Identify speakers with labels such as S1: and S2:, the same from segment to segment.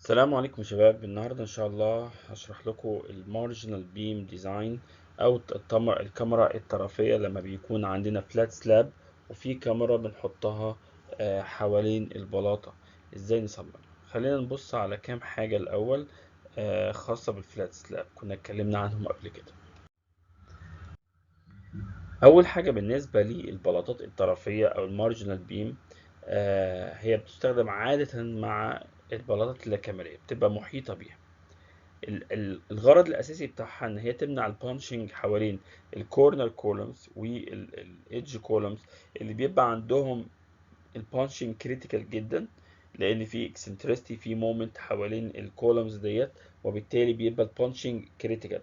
S1: السلام عليكم يا شباب. النهارده ان شاء الله هشرح لكم المارجنال بيم ديزاين او الكاميرا الطرفيه لما بيكون عندنا فلات سلاب وفي كاميرا بنحطها حوالين البلاطه. ازاي نصممها؟ خلينا نبص على كام حاجه الاول خاصه بالفلات سلاب كنا اتكلمنا عنهم قبل كده. اول حاجه بالنسبه للبلاطات الطرفيه او المارجنال بيم، هي بتستخدم عاده مع البلاطات اللامكانيه، بتبقى محيطه بيها. الغرض الاساسي بتاعها ان هي تمنع البانشنج حوالين الكورنر كولومز والايدج كولومز اللي بيبقى عندهم البانشنج كريتيكال جدا، لان في اكسنترستي في مومنت حوالين الكولومز ديت، وبالتالي بيبقى البانشنج كريتيكال.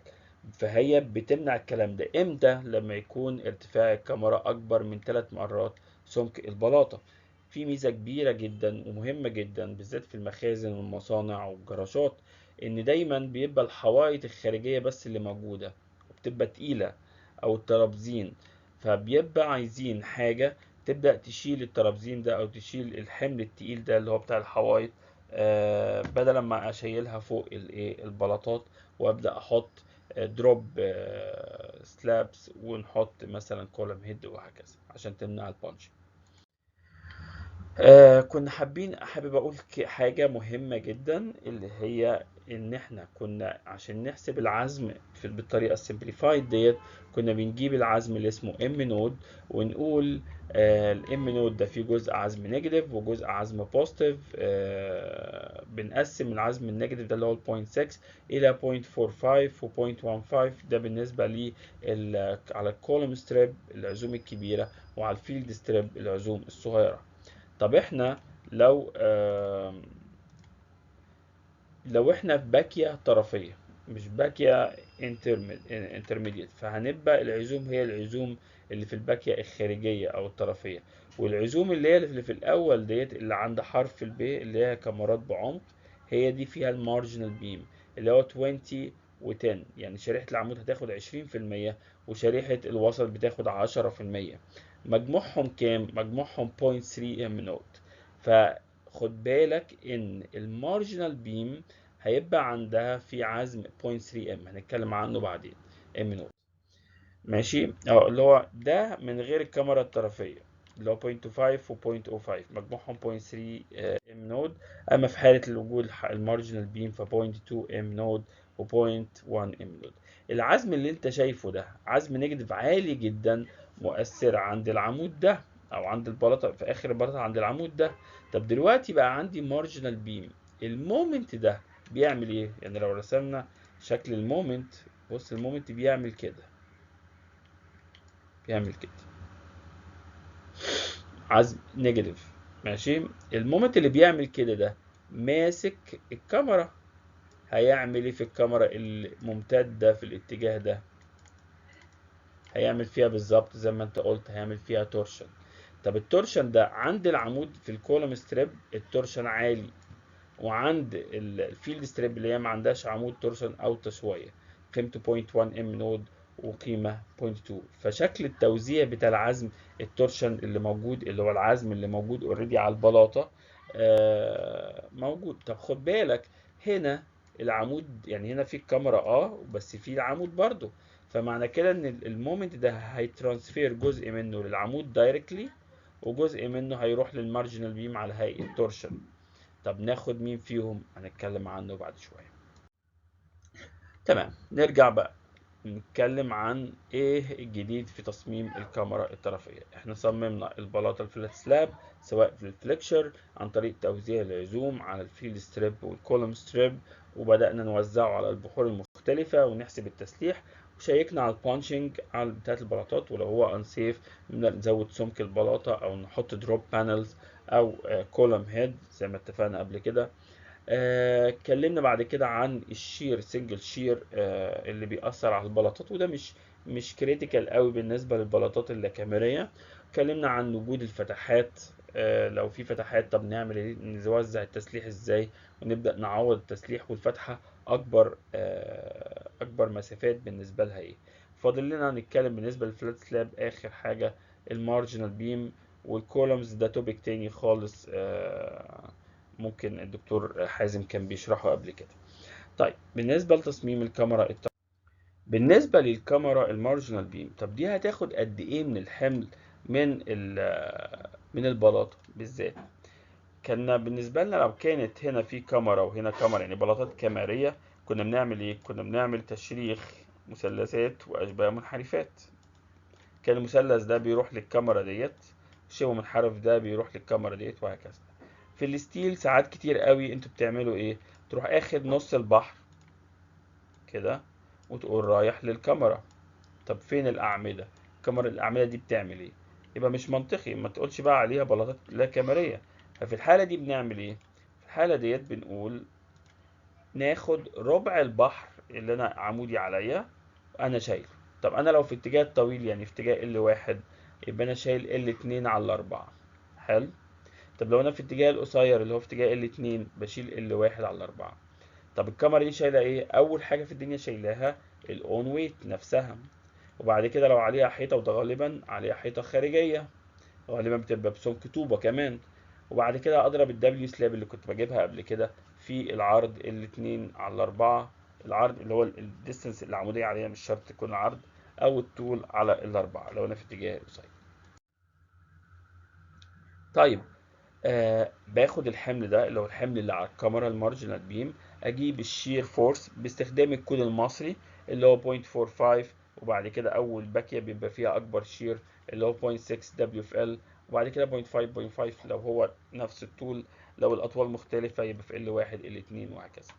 S1: فهي بتمنع الكلام ده امتى؟ لما يكون ارتفاع الكاميرا اكبر من 3 مرات سمك البلاطه. في ميزه كبيره جدا ومهمه جدا بالذات في المخازن والمصانع والجراشات، ان دايما بيبقى الحوائط الخارجيه بس اللي موجوده وبتبقى تقيله، او الترابزين. فبيبقى عايزين حاجه تبدأ تشيل الترابزين ده او تشيل الحمل التقيل ده اللي هو بتاع الحوايط، بدل ما اشيلها فوق البلاطات وابدأ احط دروب سلابس ونحط مثلا كولم هيد وهكذا عشان تمنع البانش. كنا حابب اقول حاجة مهمة جدا، اللي هي ان احنا كنا عشان نحسب العزم بالطريقة السمبليفايد ديت كنا بنجيب العزم اللي اسمه ام نود ونقول الام نود ده فيه جزء عزم نيجاتيف وجزء عزم بوزيتيف. بنقسم العزم النيجاتيف ده اللي هو 0.6 الى 0.45 و 0.15، ده بالنسبة لي على الكولوم ستريب العزوم الكبيرة، وعلى الفيلد ستريب العزوم الصغيرة. طب احنا لو لو احنا في باكية طرفية مش باكية انترميديت، فهنبقى العزوم هي العزوم اللي في الباكية الخارجية او الطرفية، والعزوم اللي هي اللي في الاول ديت اللي عند حرف البي اللي هي كمرات بعمق، هي دي فيها المارجنال بيم اللي هو 20 و10. يعني شريحة العمود هتاخد 20% وشريحة الوسط بتاخد 10%. مجموعهم كام؟ مجموعهم 0.3 ام نوت. فخد بالك ان المارجنال بيم هيبقى عندها في عزم 0.3 ام، هنتكلم عنه بعدين، ام نوت. ماشي، اللي هو ده من غير الكاميرا الطرفية اللي هو 0.25 و 0.05 مجموعهم 0.3 ام نود. اما في حالة الوجود المارجنال بيم ف 0.2 ام نود و 0.1 ام نود. العزم اللي انت شايفه ده عزم نيجاتيف عالي جدا، مؤثر عند العمود ده او عند البلاطة في اخر البلاطة عند العمود ده. طب دلوقتي بقى عندي مارجنال بيم، المومنت ده بيعمل ايه؟ يعني لو رسمنا شكل المومنت، بص المومنت بيعمل كده، بيعمل كده عزم نيجاتيف. ماشي، المومنت اللي بيعمل كده ده ماسك الكاميرا، هيعمل ايه في الكاميرا الممتدة في الاتجاه ده؟ هيعمل فيها بالظبط زي ما انت قلت، هيعمل فيها تورشن. طب التورشن ده عند العمود في الكولوم ستريب التورشن عالي، وعند الفيلد ستريب اللي هي ما عندهاش عمود تورشن اوطى شويه، قيمته 0.1 ام نود وقيمه 0.2. فشكل التوزيع بتاع العزم التورشن اللي موجود اللي هو العزم اللي موجود اوريدي على البلاطه موجود. طب خد بالك هنا العمود، يعني هنا في الكاميرا بس في العمود برضو، فمعنى كده ان المومنت ده هيترانسفير جزء منه للعمود دايركتلي وجزء منه هيروح للمارجنال بيم على هيئه تورشن. طب ناخد مين فيهم؟ هنتكلم عنه بعد شوية. تمام، نرجع بقى نتكلم عن ايه الجديد في تصميم الكاميرا الطرفية. احنا صممنا البلاطة الفلات سلاب سواء في الفليكشر عن طريق توزيع العزوم على الفيلد ستريب والكولوم ستريب، وبدأنا نوزعه على البحور المختلفة ونحسب التسليح، وشيكنا على البانشنج على بتاعت البلاطات، ولو هو انسيف نزود سمك البلاطة او نحط دروب بانلز او كولوم هيد زي ما اتفقنا قبل كده. اتكلمنا بعد كده عن الشير سنجل شير اللي بيأثر على البلاطات، وده مش كريتيكال قوي بالنسبة للبلاطات اللامكانية. اتكلمنا عن وجود الفتحات، لو في فتحات طب نعمل ايه، نوزع التسليح ازاي ونبدأ نعوض التسليح والفتحة اكبر مسافات بالنسبة لها ايه. فاضل لنا نتكلم بالنسبة للفلات سلاب اخر حاجة المارجنال بيم والكولومز، ده توبيك تاني خالص ممكن الدكتور حازم كان بيشرحه قبل كده. طيب بالنسبة لتصميم الكاميرا بالنسبة للكاميرا المارجنال بيم، طب دي هتاخد قد ايه من الحمل من البلاطة بالذات؟ كان بالنسبة لنا لو كانت هنا في كاميرا وهنا كاميرا، يعني بلاطات كاميرية، كنا بنعمل ايه؟ كنا بنعمل تشريخ مثلثات واشباه منحرفات. كان المثلث ده بيروح للكاميرا ديت، الشبه منحرف ده بيروح للكاميرا ديت، وهكذا. في الستيل ساعات كتير قوي انتوا بتعملوا ايه؟ تروح اخد نص البحر كده وتقول رايح للكاميرا. طب فين الأعمدة؟ كاميرا الأعمدة دي بتعمل إيه؟ يبقى مش منطقي ما تقولش بقى عليها بلاطات لا كاميرية. ففي الحالة دي بنعمل إيه؟ في الحالة ديت بنقول ناخد ربع البحر اللي أنا عمودي عليا أنا شايله. طب أنا لو في اتجاه طويل، يعني في اتجاه L1، يبقى أنا شايل L2 على 4. حلو؟ طب لو أنا في اتجاه القصير اللي هو في اتجاه L2، بشيل L1 على 4. طب الكاميرا دي شايلة إيه؟ أول حاجة في الدنيا شايلاها الأون ويت نفسها. وبعد كده لو عليها حيطة، وده غالبا عليها حيطة خارجية، غالبا بتبقى بسمك طوبة كمان. وبعد كده اضرب الدبليو سلاب اللي كنت بجيبها قبل كده في العرض الاتنين على 4. العرض اللي هو الديستنس العمودية عليها، مش شرط تكون العرض، او الطول على 4 لو انا في اتجاه القصير. طيب باخد الحمل ده اللي هو الحمل اللي على الكاميرا المارجنال بيم، اجيب الشير فورس باستخدام الكود المصري اللي هو 0.45، وبعد كده اول باكيه بيبقى فيها اكبر شير اللي هو 0.6 دبليو في ال، وبعد كده 0.5 لو هو نفس الطول. لو الاطوال مختلفه يبقى في L1 L2 وهكذا.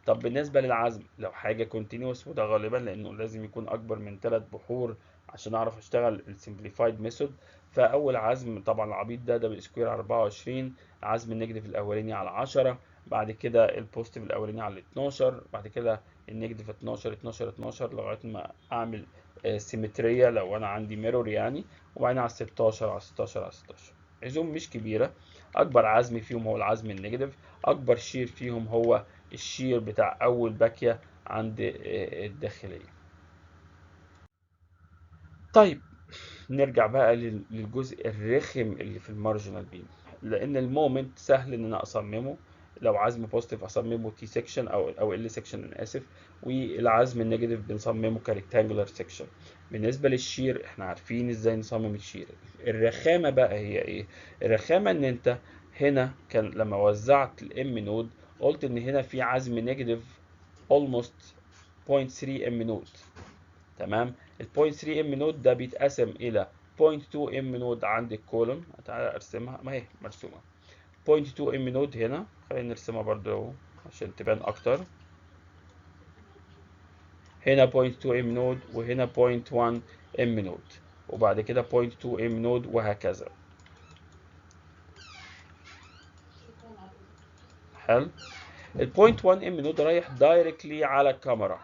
S1: طب بالنسبه للعزم، لو حاجه كونتينوس، وده غالبا لانه لازم يكون اكبر من 3 بحور عشان اعرف اشتغل السمبليفايد ميثود، فاول عزم طبعا العبيط ده بالسكوير على 24، عزم النيجاتيف الاولاني على 10، بعد كده البوزيتيف الاولاني على 12، بعد كده النيجاتيف 12 12 12 لغايه ما اعمل سيمتريه لو انا عندي ميرور يعني، وبعدين على 16 على 16 على 16. عزوم مش كبيره. اكبر عزم فيهم هو العزم النيجاتيف، اكبر شير فيهم هو الشير بتاع اول باكيه عند الداخليه. طيب نرجع بقى للجزء الرخم اللي في المارجنال بيم، لان المومنت سهل ان انا اصممه. لو عزم بوزيتيف اصممه تي سيكشن او ال سيكشن، انا اسف. والعزم النيجاتيف بنصممه كريكتانجولار سيكشن. بالنسبه للشير احنا عارفين ازاي نصمم الشير. الرخامه بقى هي ايه؟ الرخامه ان انت هنا كان لما وزعت الام نود قلت ان هنا في عزم نيجاتيف almost 0.3 ام نود. تمام. ال 0.3 ام نود ده بيتقسم الى 0.2 ام نود عند الكولوم. تعالى ارسمها، ما هي مرسومه. 0.2 ام نود هنا، خلينا نرسمها برضو عشان تبان اكتر. هنا 0.2 ام نود، وهنا 0.1 ام نود، وبعد كده 0.2 ام نود، وهكذا. حلو. ال 0.1 ام نود رايح دايركتلي على الكاميرا.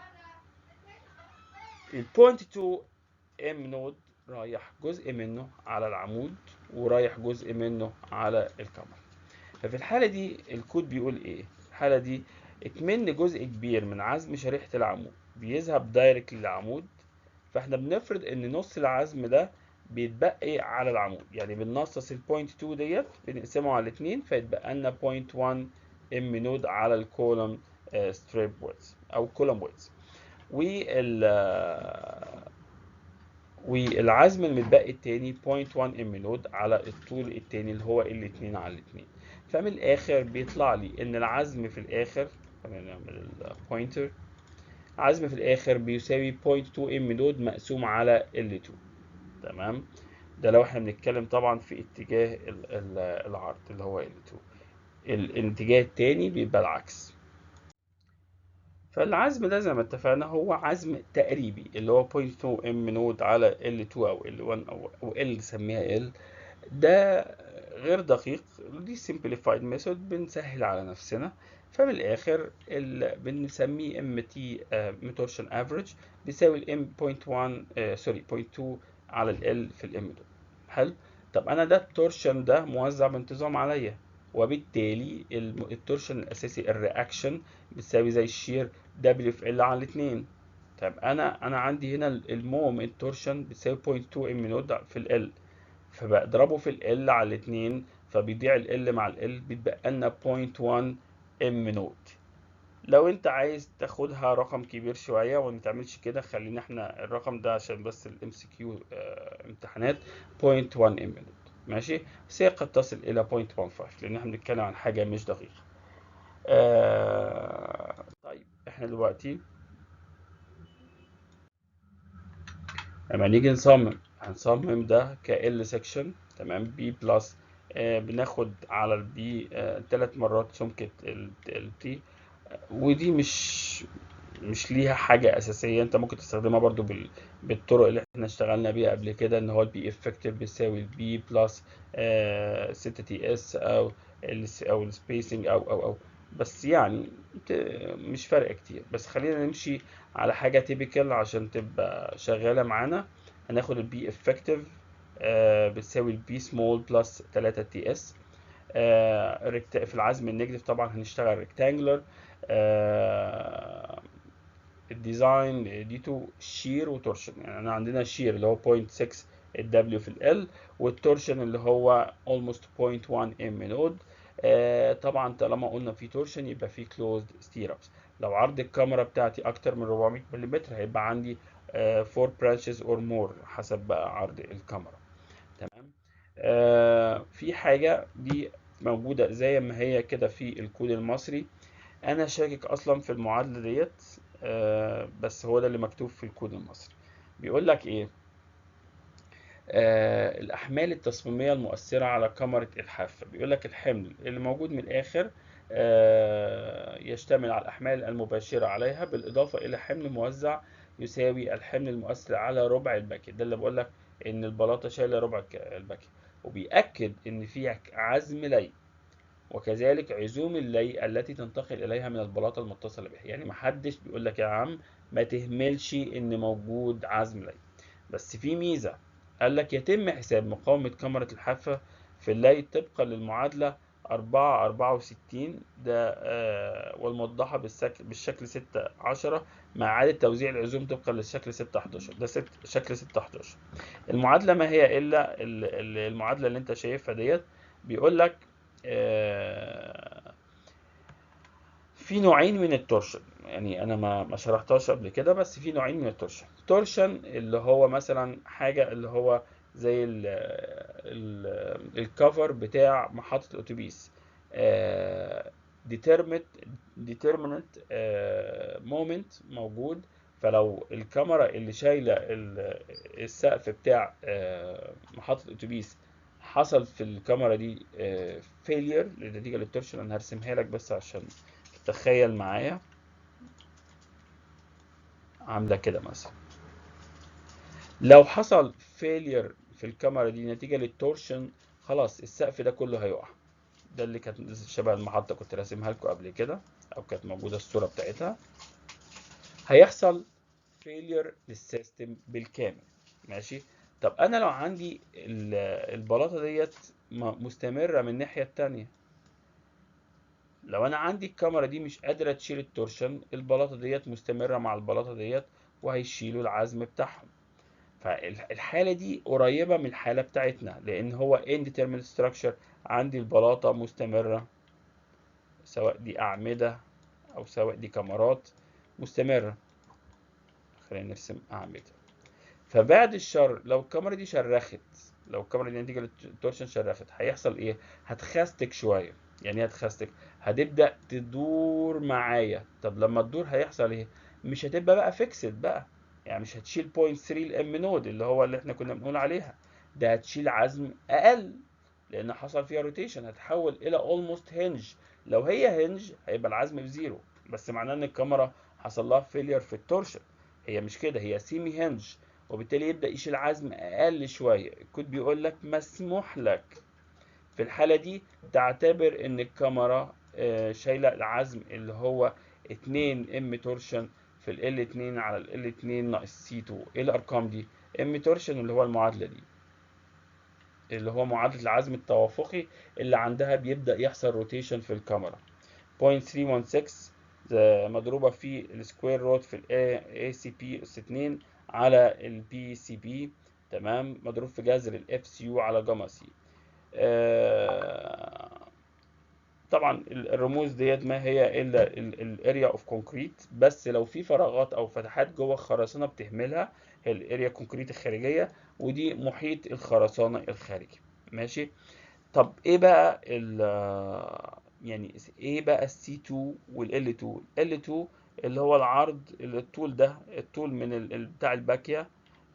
S1: ال 0.2 ام نود رايح جزء منه على العمود، ورايح جزء منه على الكاميرا. ففي الحالة دي الكود بيقول ايه؟ الحالة دي اكمن جزء كبير من عزم شريحة العمود بيذهب دايركت للعمود، فاحنا بنفرض ان نص العزم ده بيتبقي على العمود، يعني بننصص ال 0.2 ديت بنقسمه على 2 فيتبقى لنا 0.1 ام نود على الكولوم ستريب ويدز او كولوم ويدز. والعزم المتبقي التاني 0.1 ام نود على الطول التاني اللي هو الاتنين على الاتنين. فمن الاخر بيطلع لي ان العزم في الاخر، خلينا نعمل البوينتر، عزم في الاخر بيساوي 0.2 ام نود مقسوم على L2. تمام. ده لو احنا بنتكلم طبعا في اتجاه العرض اللي هو L2. الاتجاه التاني بيبقى العكس. فالعزم ده زي ما اتفقنا هو عزم تقريبي اللي هو 0.2 ام نود على L2 او L1 او L سميها L. ده غير دقيق، دي simplified method بنسهل على نفسنا. فمن الاخر بنسميه ام تي torsion average بيساوي الام 0.1 سوري 0.2 على ال في الام دول. حلو. طب انا ده التورشن ده موزع بانتظام عليا، وبالتالي التورشن الاساسي الرياكشن بتساوي زي الشير دبليو في ال على الاتنين. طب انا عندي هنا التورشن بتساوي 0.2 ام نود في ال، فبضربه في ال على الاتنين فبيضيع ال مع ال، بيتبقى لنا 0.1 ام نود. لو انت عايز تاخدها رقم كبير شويه وما تعملش كده، خلينا احنا الرقم ده عشان بس الام سي كيو امتحانات 0.1 ام نود، ماشي. بس هي قد تصل الى 0.15 لان احنا بنتكلم عن حاجه مش دقيقه. طيب احنا دلوقتي لما نيجي هنصمم ده كال سكشن، تمام، بي بلس. بناخد على البي 3 مرات سمكة التي، ودي مش ليها حاجة أساسية. أنت ممكن تستخدمها برضو بالطرق اللي احنا اشتغلنا بيها قبل كده، إن هو البي افكتيف بيساوي البي بلس 6 تي اس، أو السبيسنج أو بس يعني مش فرق كتير. بس خلينا نمشي على حاجة تيبيكال عشان تبقى شغالة معانا. هناخد البي افكتيف بتساوي البي سمول بلس 3 تي اس. في العزم النيجاتيف طبعا هنشتغل ريكتانجلر. الديزاين دي تو شير وتورشن. يعني انا عندنا شير اللي هو 0.6 الدبليو في ال، والتورشن اللي هو almost 0.1 ام نود. طبعا طالما قلنا في تورشن يبقى في كلوزد ستيرابس. لو عرض الكاميرا بتاعتي اكتر من 400 ملم هيبقى عندي 4 برانشز اور مور حسب بقى عرض الكاميرا، تمام. في حاجة دي موجودة زي ما هي كده في الكود المصري. انا شاكك اصلا في المعادلة ديت، بس هو ده اللي مكتوب في الكود المصري. بيقول لك ايه؟ الاحمال التصميمية المؤثرة على كاميرا الحافة. بيقول لك الحمل اللي موجود من الاخر يشتمل على الاحمال المباشرة عليها بالاضافة الى حمل موزع يساوي الحمل المؤثر على ربع الباكيت. ده اللي بقول لك ان البلاطة شايلة ربع الباكيت. وبيأكد ان في عزم لي، وكذلك عزوم اللي التي تنتقل إليها من البلاطة المتصلة بها. يعني محدش بيقول لك يا عم ما تهملش إن موجود عزم لي. بس في ميزة، قال لك يتم حساب مقاومة كاميرا الحافة في اللي طبقا للمعادلة 464 ده، والموضحة بالشكل 610 مع إعادة توزيع العزوم طبقا للشكل 611. ده شكل 611. المعادلة ما هي إلا المعادلة اللي أنت شايفها ديت. بيقول لك في نوعين من التورشن. يعني انا ما شرحتهاش قبل كده، بس في نوعين من التورشن. تورشن اللي هو مثلا حاجه اللي هو زي الكفر بتاع محطه الاتوبيس، determinate moment موجود. فلو الكاميرا اللي شايله السقف بتاع محطه الاتوبيس حصل في الكاميرا دي فيلير نتيجة للتورشن، انا هرسمها لك بس عشان تتخيل معايا. عاملة كده مثلا، لو حصل فيلير في الكاميرا دي نتيجة للتورشن، خلاص السقف ده كله هيقع. ده اللي كانت شبه المحطة كنت راسمها لكم قبل كده، او كانت موجودة الصورة بتاعتها. هيحصل فيلير للسيستم بالكامل، ماشي. طب انا لو عندي البلاطة ديت مستمرة من الناحية التانية، لو انا عندي الكاميرا دي مش قادره تشيل التورشن، البلاطه ديت مستمره مع البلاطه ديت وهيشيلوا العزم بتاعهم. فالحاله دي قريبه من الحاله بتاعتنا، لان هو indeterminate structure. عندي البلاطه مستمره، سواء دي اعمده او سواء دي كاميرات مستمره. خلينا نرسم اعمده. فبعد الشر لو الكاميرا دي شرخت، لو الكاميرا دي نتيجة للتورشن شرخت، هيحصل ايه؟ هتخستك شوية. يعني ايه هتخستك؟ هتبدأ تدور معايا. طب لما تدور هيحصل ايه؟ مش هتبقى بقى فيكسد بقى. يعني مش هتشيل 0.3 الام نود اللي هو اللي احنا كنا بنقول عليها، ده هتشيل عزم اقل لان حصل فيها روتيشن. هتحول الى اولموست هنج. لو هي هنج هيبقى العزم بزيرو، بس معناه ان الكاميرا حصل لها فيلير في التورشن. هي مش كده، هي سيمي هنج، وبالتالي يبدأ يشيل عزم أقل شوية. الكود بيقول لك مسموح لك في الحالة دي تعتبر إن الكاميرا شايلة العزم اللي هو 2 ام تورشن في ال L2 على ال L2 ناقص C2. إيه الأرقام دي؟ ام تورشن اللي هو المعادلة دي، اللي هو معادلة العزم التوافقي اللي عندها بيبدأ يحصل روتيشن في الكاميرا. 0.316 مضروبة في السكوير روت في ال ACP أس 2 على ال PCB، تمام، مضروب في جذر ال FCU على جاما سي. طبعا الرموز ديت ما هي الا الاريا اوف كونكريت، بس لو في فراغات او فتحات جوه الخرسانه بتهملها، هي الاريا كونكريت الخارجيه، ودي محيط الخرسانه الخارجي. ماشي. طب ايه بقى يعني ايه بقى السي 2 والال 2؟ ال 2 اللي هو العرض، الطول ده الطول من بتاع الباكيه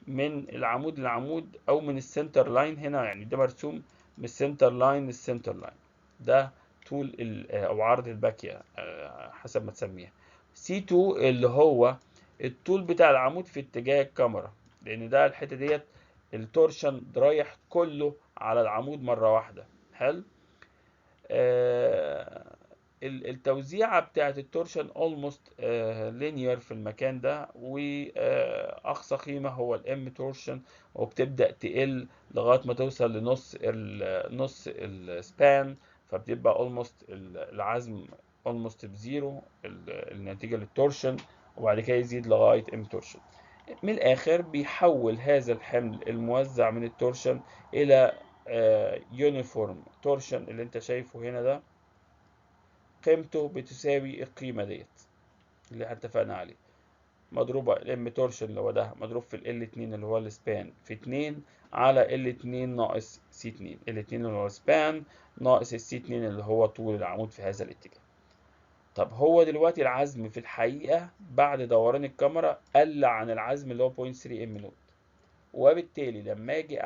S1: من العمود للعمود، او من السنتر لاين هنا، يعني ده مرسوم من السنتر لاين للسنتر لاين، ده طول او عرض الباكيه حسب ما تسميها. سي 2 اللي هو الطول بتاع العمود في اتجاه الكاميرا، لان ده الحته ديت التورشن رايح كله على العمود مره واحده. حلو. آه، التوزيعة بتاعت التورشن almost linear في المكان ده، وأقصى قيمة هو الام تورشن، وبتبدأ تقل لغاية ما توصل لنص نص السبان، فبتبقى almost العزم almost بزيرو النتيجة للتورشن، وبعد كده يزيد لغاية ام تورشن. من الآخر بيحول هذا الحمل الموزع من التورشن إلى يونيفورم تورشن اللي انت شايفه هنا ده، قيمته بتساوي القيمة ديت اللي احنا اتفقنا عليه، مضروبة الام تورشن اللي هو ده مضروب في ال 2 اللي هو السبان في 2 على ال 2 ناقص سي 2، ال 2 اللي هو السبان ناقص السي 2 اللي هو طول العمود في هذا الاتجاه. طب هو دلوقتي العزم في الحقيقة بعد دوران الكاميرا قل عن العزم اللي هو 0.3 ام نوت، وبالتالي لما اجي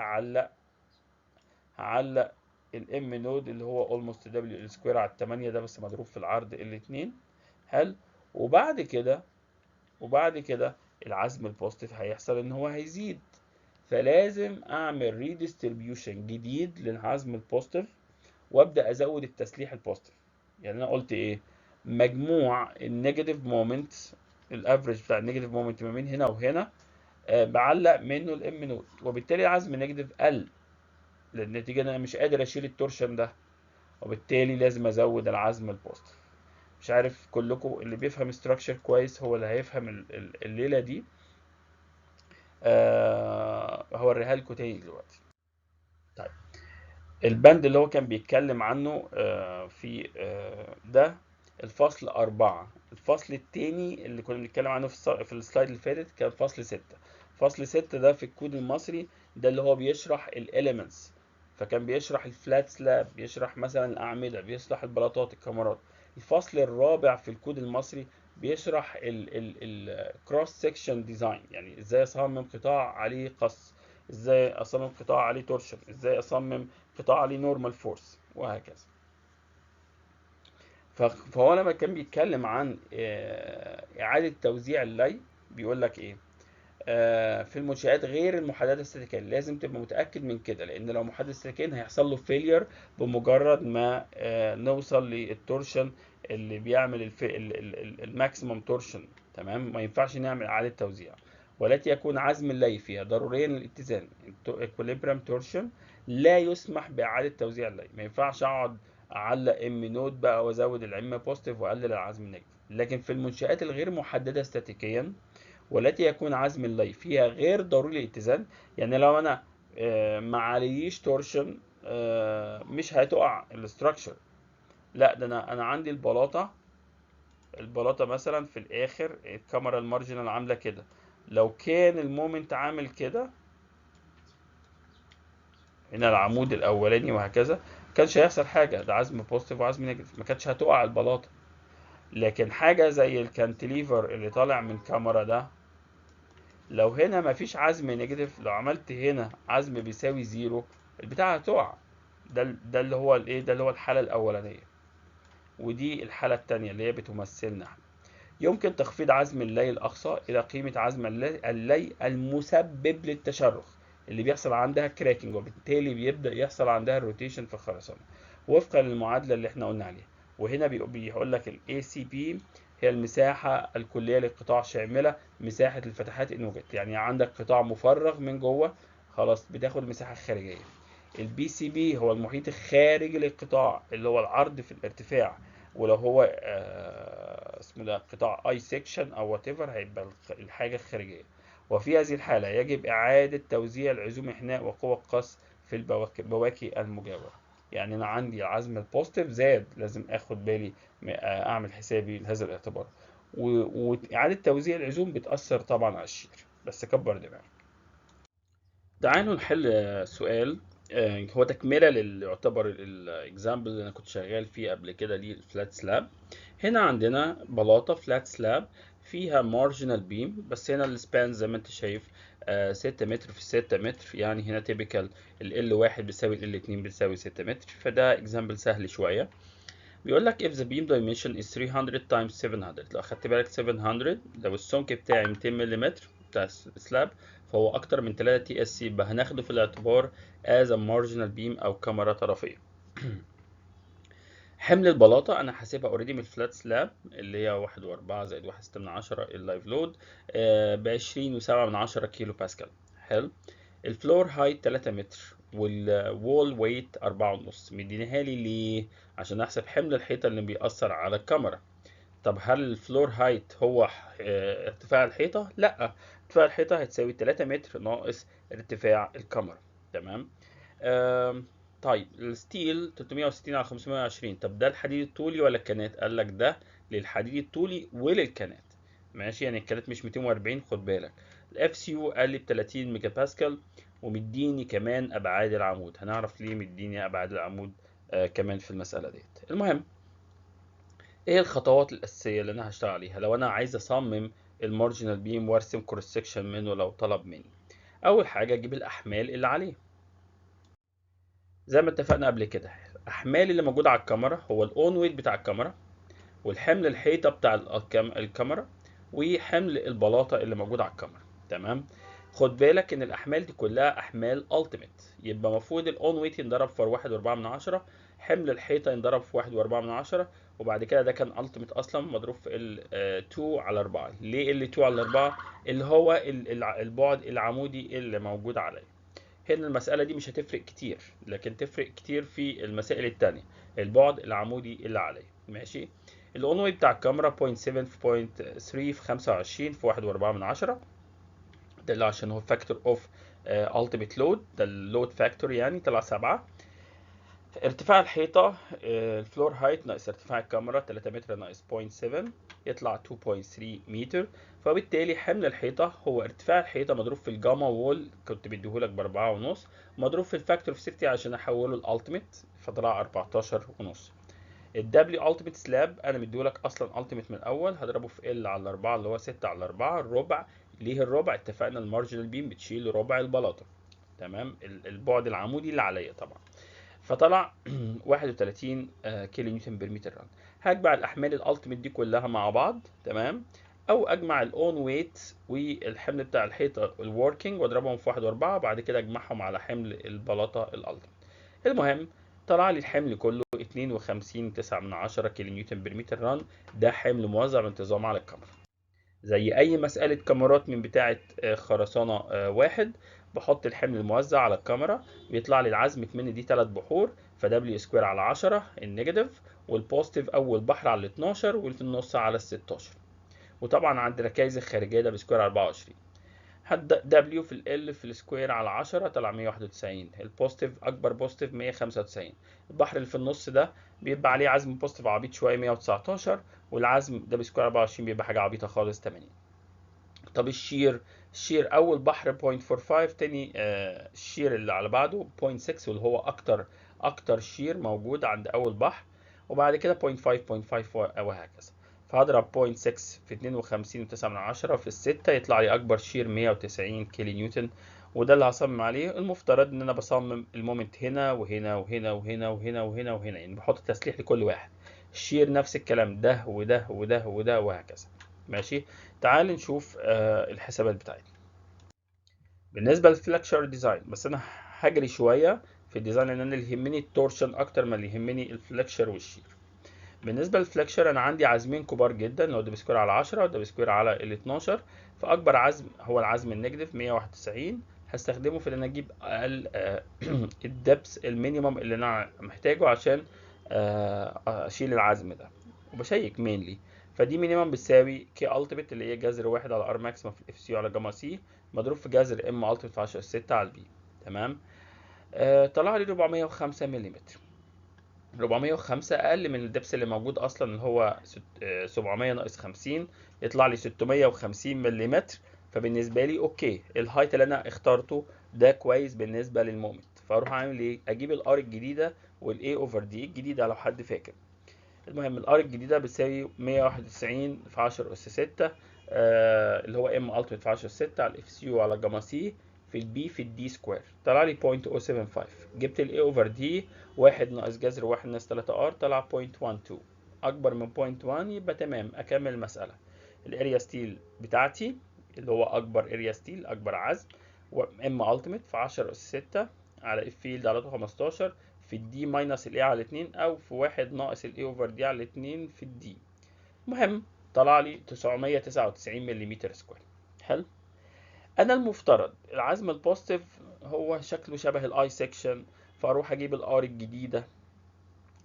S1: هعلق الام نود اللي هو اولموست دبليو ال سكوير على 8 ده بس مضروب في العرض ال2. حلو. وبعد كده العزم البوزيتيف هيحصل ان هو هيزيد، فلازم اعمل ريديستريبيوشن جديد للعزم البوزيتيف، وابدا ازود التسليح البوزيتيف. يعني انا قلت ايه؟ مجموع النيجاتيف مومنت، الافريج بتاع النيجاتيف مومنت ما بين هنا وهنا بعلق منه الام نود، وبالتالي العزم النيجاتيف قل، للنتيجة ان انا مش قادر اشيل التورشن ده، وبالتالي لازم ازود العزم البوزيتيف. مش عارف كلكم اللي بيفهم استراكشر كويس هو اللي هيفهم الليلة دي. هوريها لكم تاني دلوقتي. طيب البند اللي هو كان بيتكلم عنه في ده الفصل 4. الفصل التاني اللي كنا بنتكلم عنه في السلايد اللي فاتت كان فصل 6. فصل 6 ده في الكود المصري ده اللي هو بيشرح الاليمنتس، فكان بيشرح الفلات سلاب، بيشرح مثلا الأعمدة، بيشرح البلاطات الكاميرات. الفصل الرابع في الكود المصري بيشرح الكروس سكشن ديزاين، يعني ازاي اصمم قطاع عليه قص، ازاي اصمم قطاع عليه تورشن، ازاي اصمم قطاع عليه نورمال فورس، وهكذا. فهو لما كان بيتكلم عن إعادة توزيع اللي، بيقول لك إيه؟ في المنشآت غير المحددة استاتيكيا لازم تبقى متأكد من كده، لأن لو محدد استاتيكيا هيحصل له فيلير بمجرد ما نوصل للتورشن اللي بيعمل الماكسيمم تورشن. تمام، ما ينفعش نعمل إعادة توزيع، والتي يكون عزم اللي فيها ضروريا للاتزان equilibrium تورشن، لا يسمح بإعادة توزيع اللي. ما ينفعش أقعد أعلق ام نود بقى وأزود العم بوزيتيف وأقلل العزم النيجاتيف. لكن في المنشآت الغير محددة استاتيكيا والتي يكون عزم اللي فيها غير ضروري للاتزان، يعني لو انا ما عليش تورشن مش هتقع الاستراكشر، لا ده انا عندي البلاطه مثلا في الاخر الكاميرا المارجنال عامله كده، لو كان المومنت عامل كده هنا العمود الاولاني وهكذا، كانش هيحصل حاجه، ده عزم بوزيتيف وعزم نيجاتيف، ما كانتش هتقع البلاطه. لكن حاجه زي الكانتليفر اللي طالع من كاميرا ده، لو هنا مفيش عزم نيجاتيف، لو عملت هنا عزم بيساوي زيرو، البتاعة هتقع. ده اللي هو الايه، ده اللي هو الحالة الأولانية، ودي الحالة التانية اللي هي بتمثلنا احنا. يمكن تخفيض عزم اللي الأقصى إلى قيمة عزم اللي المسبب للتشرخ اللي بيحصل عندها كراكنج، وبالتالي بيبدأ يحصل عندها الروتيشن في الخرسانة وفقا للمعادلة اللي احنا قلنا عليها. وهنا بيقول لك ال ACP هي المساحة الكلية للقطاع شاملة مساحة الفتحات انوجت، يعني عندك قطاع مفرغ من جوه خلاص بتاخد المساحة الخارجية. البي سي بي هو المحيط الخارجي للقطاع اللي هو العرض في الارتفاع، ولو هو اسمه ده قطاع اي سيكشن او وات ايفر هيبقى الحاجه الخارجيه. وفي هذه الحاله يجب اعاده توزيع العزوم احناء وقوى القص في البواكي المجاورة. يعني أنا عندي العزم البوزيتيف زاد، لازم آخد بالي أعمل حسابي لهذا الاعتبار. وإعادة توزيع العزوم بتأثر طبعا على الشير، بس كبر دماغك. تعالوا نحل سؤال هو تكملة اللي يعتبر الاكزامبل اللي انا كنت شغال فيه قبل كده للفلات سلاب. هنا عندنا بلاطة فلات سلاب فيها مارجنال بيم، بس هنا السبان زي ما انت شايف 6 متر في 6 متر، يعني هنا تيبيكال ال L1 بيساوي ال L2 بيساوي 6 متر، فده اكزامبل سهل شوية. بيقول لك if the beam dimension is 300 times 700. لو خدت بالك 700 لو السمك بتاعي 200 ملم بتاع السلاب، فهو اكتر من 3 تي اس سي، يبقى هناخده في الاعتبار as a marginal beam او كاميرا طرفيه. حمل البلاطه انا حاسبها اوريدي من الفلات سلاب اللي هي 1.4 زائد 1.6 من 10 اللايف لود ب 20.7 من 10 كيلو باسكال. حلو. الفلور هايت 3 متر والوول ويت 4.5. مدينيها لي ليه؟ عشان احسب حمل الحيطه اللي بيأثر على الكاميرا. طب هل الفلور هايت هو ارتفاع الحيطه؟ لا، ارتفاع الحيطه هتساوي 3 متر ناقص ارتفاع الكاميرا. تمام. طيب الستيل 360 على 520. طب ده الحديد الطولي ولا الكانات؟ قال لك ده للحديد الطولي وللكانات. ماشي، يعني الكانات مش 240، خد بالك. الاف سي يو قال لي ب 30 ميجا باسكال، ومديني كمان ابعاد العمود. هنعرف ليه مديني ابعاد العمود كمان في المساله ديت. المهم، ايه الخطوات الاساسيه اللي انا هشتغل عليها لو انا عايز اصمم المارجنال بيم وارسم كروس سكشن منه لو طلب مني؟ اول حاجه اجيب الاحمال اللي عليه. زي ما اتفقنا قبل كده، الاحمال اللي موجوده على الكاميرا هو الاون ويت بتاع الكاميرا، والحمل الحيطه بتاع الكاميرا، وحمل البلاطه اللي موجود على الكاميرا. تمام. خد بالك ان الاحمال دي كلها احمال التيميت، يبقى المفروض الاون ويت ينضرب في 1.4 من 10، حمل الحيطه ينضرب في 1.4 من 10، وبعد كده ده كان التيميت اصلا مضروب في ال 2 على 4. ليه ال 2 على 4؟ اللي هو البعد العمودي اللي موجود عليه. هنا المسألة دي مش هتفرق كتير، لكن تفرق كتير في المسائل التانية، البعد العمودي اللي عليه. ماشي. الاونوي بتاع الكاميرا 0.7 في 0.3 في 25 في 1.4 من 10. ده اللي عشان هو فاكتور اوف التيميت لود، ده اللود فاكتور يعني طلع 7. ارتفاع الحيطة الفلور هايت ناقص ارتفاع الكاميرا 3 متر ناقص 0.7 يطلع 2.3 متر. فبالتالي حمل الحيطة هو ارتفاع الحيطة مضروب في الجاما وول، كنت بديهولك ب4.5، مضروب في الفاكتور في 60 عشان احوله الالتيميت، فطلع 14.5. الدبليو التيميت سلاب انا مديهولك اصلا التيميت من الاول، هضربه في ال على 4 اللي هو 6 على 4 الربع. ليه الربع؟ اتفقنا المارجنال بيم بتشيل ربع البلاطة. تمام. البعد العمودي اللي عليا طبعا. فطلع 31 كيلو نيوتن بير متر رن. هجمع الاحمال الالتيميت دي كلها مع بعض. تمام. او اجمع الاون ويت والحمل بتاع الحيطه الوركينج واضربهم في 1.4، بعد كده اجمعهم على حمل البلاطه الالتيميت. المهم، طلع لي الحمل كله 52.9 كيلو نيوتن بير متر رن. ده حمل موزع بانتظام على الكاميرا. زي اي مسألة كاميرات من بتاعة خرسانة واحد، بحط الحمل الموزع على الكاميرا، بيطلع لي العزم من دي 3 بحور، فدبليو سكوير على 10 النيجاتيف، والبوزيتيف اول بحر على 12، واللي في النص على 16. وطبعا عند الركائز الخارجية ده بسكوير 24. هد دبليو في ال في السكوير على 10 طلع 191. البوزيتيف اكبر بوزيتيف 195. البحر اللي في النص ده بيبقى عليه عزم بوزيتيف عبيط شويه 119، والعزم ده بسكوير 24 بيبقى حاجه عبيطه خالص 80. طب الشير اول بحر 0.45، تاني الشير اللي على بعده 0.6، واللي هو اكتر شير موجود عند اول بحر، وبعد كده 0.5 0.5 وهكذا. فهضرب 0.6 في 52.9 في الستة يطلع لي اكبر شير 190 كيلو نيوتن. وده اللي هصمم عليه. المفترض ان انا بصمم المومنت هنا وهنا وهنا وهنا وهنا وهنا وهنا، يعني بحط تسليح لكل واحد. الشير نفس الكلام، ده وده وده وده وهكذا. ماشي. تعال نشوف الحسابات بتاعتنا بالنسبه للفلكشر ديزاين. بس انا هجري شويه في الديزاين لان انا اللي يهمني التورشن اكتر ما اللي يهمني الفلكشر والشير. بالنسبه للفلكشر انا عندي عازمين كبار جدا، لو ده بسكوير على 10 وده بسكوير على ال 12. فاكبر عزم هو العزم النيجاتيف 191، هستخدمه في ان انا اجيب اقل الدبس المينيمم اللي انا محتاجه عشان اشيل العزم ده، وبشيك مينلي. فدي مينيمم بتساوي كي التيميت اللي هي جذر 1 على ار ماكسيمم في الاف سي على جاما سي، مضروب في جذر ام التيميت في 10 6 على البي. تمام. طلع لي 405 ملم. 405 اقل من الدبس اللي موجود اصلا اللي هو 700 ناقص 50، يطلع لي 650 ملم. فبالنسبه لي اوكي، الهايت اللي انا اخترته ده كويس بالنسبه للمومنت. فاروح اعمل ايه؟ اجيب الار الجديده والاي اوفر دي الجديده لو حد فاكر. المهم الار الجديده بتساوي 191 في 10 اس 6، اللي هو ام التيميت في 10 اس 6 على الاف سي يو على جاما سي في البي في الدي سكوير، طلع لي 0.075. جبت الاي اوفر دي، 1 ناقص جذر 1 ناقص 3 ار طلع 0.12، اكبر من 0.1 يبقى تمام اكمل المساله. الاريا ستيل بتاعتي اللي هو اكبر اريا ستيل اكبر عزم، ام التيميت في 10 اس 6 على اف فيلد على 15 في الدي ماينس الاي على 2 او في 1 ناقص الاي اوفر دي على 2 في الدي. المهم طلع لي 999 ملم سكوير. حلو. انا المفترض العزم البوزيتيف هو شكله شبه الاي سيكشن، فاروح اجيب الار الجديده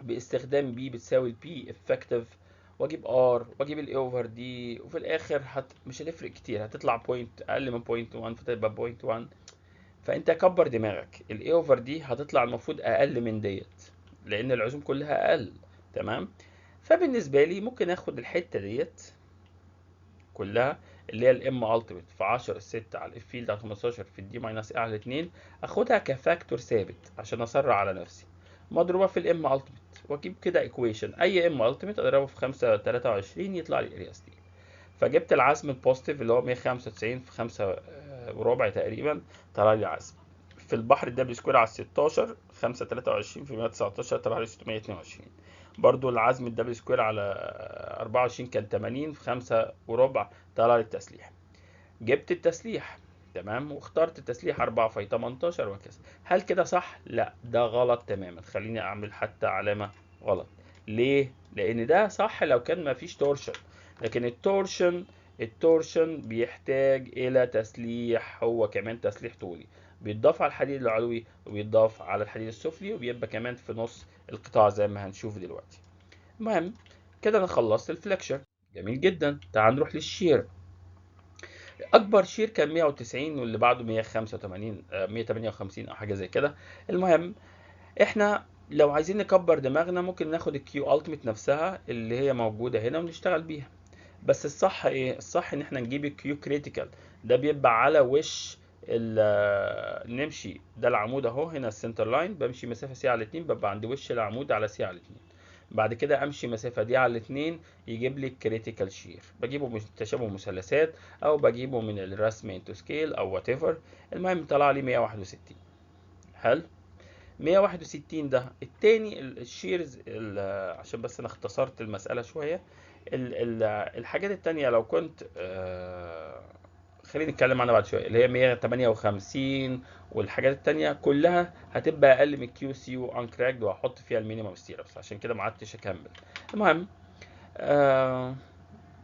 S1: باستخدام بي بتساوي البي افكتيف، واجيب ار واجيب الاي اوفر دي، وفي الاخر مش هتفرق كتير، هتطلع بوينت اقل من بوينت 1 فتبقى بوينت 1. فانت كبر دماغك، الاي اوفر دي هتطلع المفروض اقل من ديت لان العزوم كلها اقل. تمام. فبالنسبه لي ممكن اخد الحته ديت كلها اللي هي الام التيميت في 10 6 على الاف فيلد على 15 في الدي ماينس اي على 2، اخدها كفاكتور ثابت عشان اسرع على نفسي، مضروبه في الام التيميت، واجيب كده ايكويشن اي ام التيميت اضربه في 5.23 يطلع لي اريا ستيل. فجبت العزم البوزيتيف اللي هو 195 في 5 وربع تقريبا، طلع لي عزم في البحر الدبليو سكوير على 16 5.23 في 119 طلع لي 622. برضو العزم الدبليو سكوير على 24 كان 80 في 5 وربع طلع لي التسليح. جبت التسليح تمام واخترت التسليح 4 في 18 وهكذا. هل كده صح؟ لا ده غلط تماما، خليني اعمل حتى علامة غلط. ليه؟ لان ده صح لو كان مفيش تورشن، لكن التورشن بيحتاج الى تسليح، هو كمان تسليح طولي بيتضاف على الحديد العلوي وبيتضاف على الحديد السفلي وبيبقى كمان في نص القطاع زي ما هنشوف دلوقتي. المهم كده انا خلصت الفليكشر، جميل جدا. تعال نروح للشير. اكبر شير كان 190 واللي بعده 185 158 او حاجه زي كده. المهم احنا لو عايزين نكبر دماغنا ممكن ناخد الكيو التيميت نفسها اللي هي موجوده هنا ونشتغل بيها. بس الصح ايه؟ الصح ان احنا نجيب الكيو كريتيكال، ده بيبقى على وش نمشي ده العمود اهو، هنا السنتر لاين بمشي مسافه سي على 2 ببقى عند وش العمود على سي على 2، بعد كده امشي مسافه دي على 2 يجيب لي الكريتيكال شير، بجيبه من تشابه مثلثات او بجيبه من الرسم انتو سكيل او وات ايفر. المهم طلع لي 161. حلو. 161 ده التاني الشيرز عشان بس انا اختصرت المسألة شوية. الحاجات التانية لو كنت خلينا نتكلم عنها بعد شوية، اللي هي 158 والحاجات التانية كلها هتبقى اقل من كيو سي يو انكراكد وهحط فيها المينيمم ستيربس، عشان كده ما عدتش اكمل. المهم آه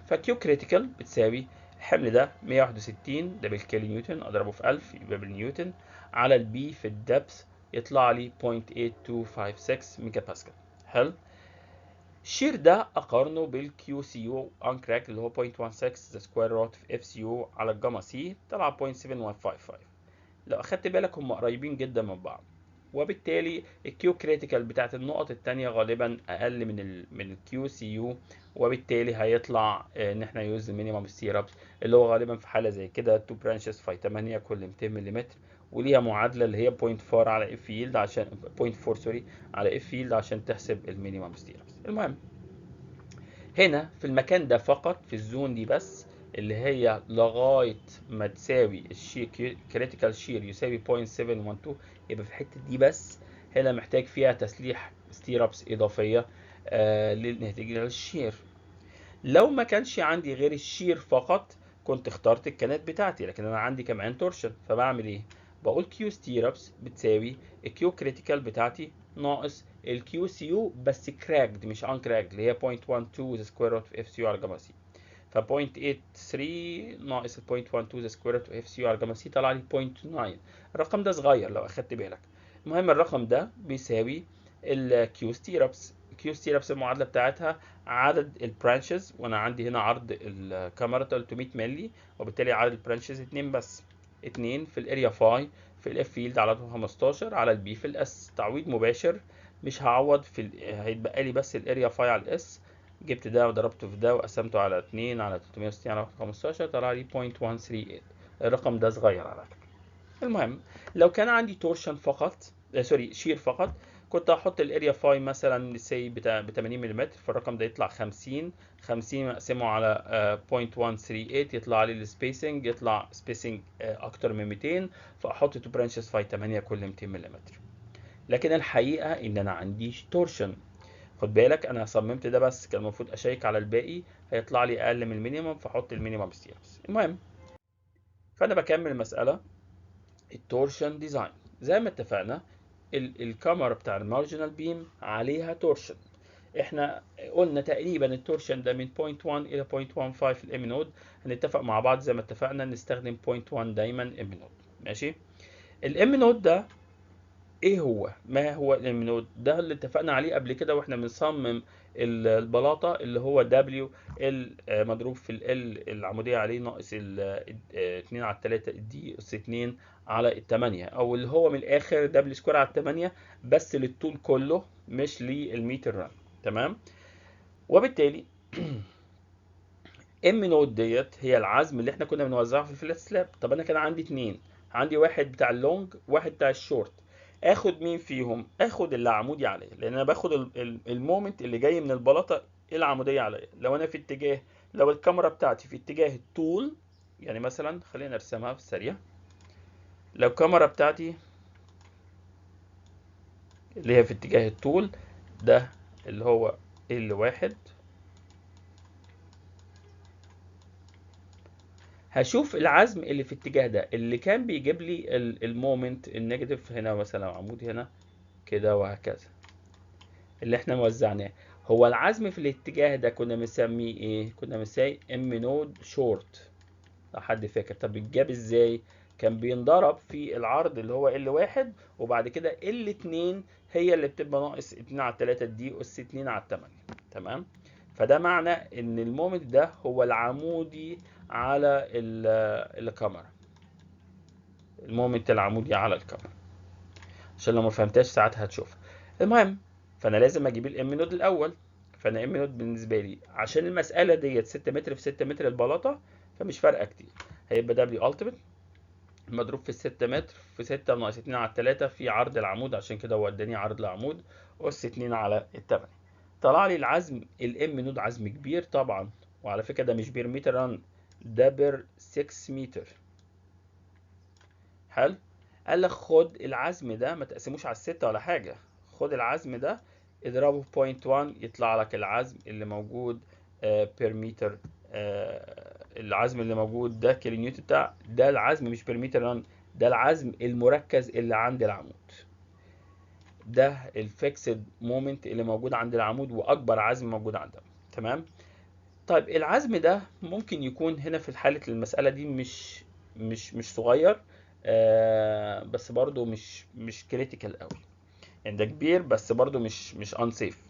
S1: فكيو كريتيكال بتساوي الحمل ده 161 ده بالكيلو نيوتن اضربه في 1000 يبقى بالنيوتن على البي في الدبث يطلع لي 0.8256 ميجا باسكال. حلو. الشير ده اقارنه بالكيو سي يو ان كراك اللي هو 0.16 ذا سكوير روت في اف سي يو على الجاما سي طلع 0.7155. لو اخدت بالك هم قريبين جدا من بعض، وبالتالي الكيو كريتيكال بتاعت النقط التانية غالبا اقل من الكيو سي يو، وبالتالي هيطلع ان احنا يوز مينيمم ستيرابس اللي هو غالبا في حالة زي كده 2 برانشز في 8 كل 200 ملم، وليها معادلة اللي هي 0.4 على اف فيلد عشان 0.4 سوري على اف فيلد عشان تحسب المينيمم ستيرابس. المهم هنا في المكان ده فقط في الزون دي بس اللي هي لغاية ما تساوي الشير كريتيكال شير يساوي 0.712، يبقى في الحتة دي بس هنا محتاج فيها تسليح ستيرابس إضافية للنتيجة للشير. لو ما كانش عندي غير الشير فقط كنت اخترت الكنات بتاعتي، لكن انا عندي كمان تورشن، فبعمل ايه؟ بقول كيو ستيرابس بتساوي الكيو كريتيكال بتاعتي ناقص الكيو سي يو بس كراكد مش ان كراكد اللي هي 0.12 ذا سكوير روت في اف سي يو على جاما سي. ف 0.83 ناقص ال 0.12 ذا سكوير روت في اف سي يو على جاما سي طلع لي 0.9. الرقم ده صغير لو اخدت بالك. المهم الرقم ده بيساوي الكيو ستيرابس. الكيو ستيرابس المعادله بتاعتها عدد البرانشز، وانا عندي هنا عرض الكاميرا 300 مللي وبالتالي عدد البرانشز 2 بس، 2 في الاريا فاي في الاف فيلد على 15 على البي في الاس، تعويض مباشر، مش هعوض هيتبقى لي بس الاريا فاي على الاس. جبت ده وضربته في ده وقسمته على 2 على 360 على 15 طلع لي 0.138. الرقم ده صغير على فكرة. المهم لو كان عندي تورشن فقط، سوري شير فقط، كنت هحط الاريا فاي مثلا سي ب 80 ملم، فالرقم ده يطلع 50. 50 مقسمه على 0.138 يطلع لي السبيسنج، يطلع سبيسنج اكتر من 200، فاحط 2 برانشز فاي 8 كل 200 ملم. لكن الحقيقه ان انا عندي تورشن. خد بالك انا صممت ده بس، كان المفروض اشيك على الباقي، هيطلع لي اقل من المينيمم، فاحط المينيمم ستيرز. المهم فانا بكمل المساله. التورشن ديزاين زي ما اتفقنا، الكاميرا بتاع المارجنال بيم عليها تورشن. احنا قلنا تقريبا التورشن ده من 0.1 الى 0.15 الام نود. هنتفق مع بعض زي ما اتفقنا نستخدم 0.1 دايما ام نود. ماشي. الام نود ده ايه هو؟ ما هو الام نود ده؟ اللي اتفقنا عليه قبل كده واحنا بنصمم البلاطه، اللي هو دبليو ال مضروب في ال العموديه عليه ناقص ال 2 على 3 دي اس 2 على 8، او اللي هو من الاخر دبليو سكوير على 8 بس للطول كله مش للمتر ران. تمام. وبالتالي ام نود ديت هي العزم اللي احنا كنا بنوزعه في الفلات سلاب. طب انا كان عندي اتنين، عندي واحد بتاع اللونج واحد بتاع الشورت. اخد مين فيهم؟ اخد اللي عمودي عليا، لان انا باخد المومنت اللي جاي من البلاطه العموديه عليا. لو انا في اتجاه، لو الكاميرا بتاعتي في اتجاه الطول، يعني مثلا خلينا نرسمها في السريع. لو الكاميرا بتاعتي اللي هي في اتجاه الطول ده اللي هو ال1، هشوف العزم اللي في الاتجاه ده اللي كان بيجيب لي المومنت النيجاتيف هنا، مثلا عمود هنا كده وهكذا، اللي احنا وزعناه. هو العزم في الاتجاه ده كنا مسميه ايه؟ كنا مسميه ام نود شورت، لو حد فاكر. طب بيتجاب ازاي؟ كان بينضرب في العرض اللي هو ال1، وبعد كده ال2 هي اللي بتبقى ناقص 2 على 3 دي اس 2 على 8. تمام. فده معنى ان المومنت ده هو العمودي على الكاميرا، المومنت العمودي على الكاميرا، عشان لو ما فهمتهاش ساعات هتشوفها. المهم فانا لازم اجيب الام نود الاول. فانا ام نود بالنسبه لي عشان المساله ديت 6 متر في 6 متر البلاطه، فمش فارقه كتير، هيبقى دبليو التيميت مضروب في 6 متر في 6 ناقص 2 على 3 في عرض العمود، عشان كده هو اداني عرض العمود اس 2 على 8. طلع لي العزم الام نود عزم كبير طبعا، وعلى فكره ده مش بير متر رن، ده بير 6 متر. حلو. قال لك خد العزم ده ما تقسموش على الستة ولا حاجة، خد العزم ده اضربه في 0.1 يطلع لك العزم اللي موجود بير متر. العزم اللي موجود ده كيلو نيوتن بتاع ده، العزم مش بير متر رن، ده العزم المركز اللي عند العمود، ده الفيكسد مومنت اللي موجود عند العمود واكبر عزم موجود عندها. تمام. طيب العزم ده ممكن يكون هنا في حالة المسألة دي مش صغير، بس برضو مش كريتيكال قوي، يعني ده كبير بس برضو مش انسيف.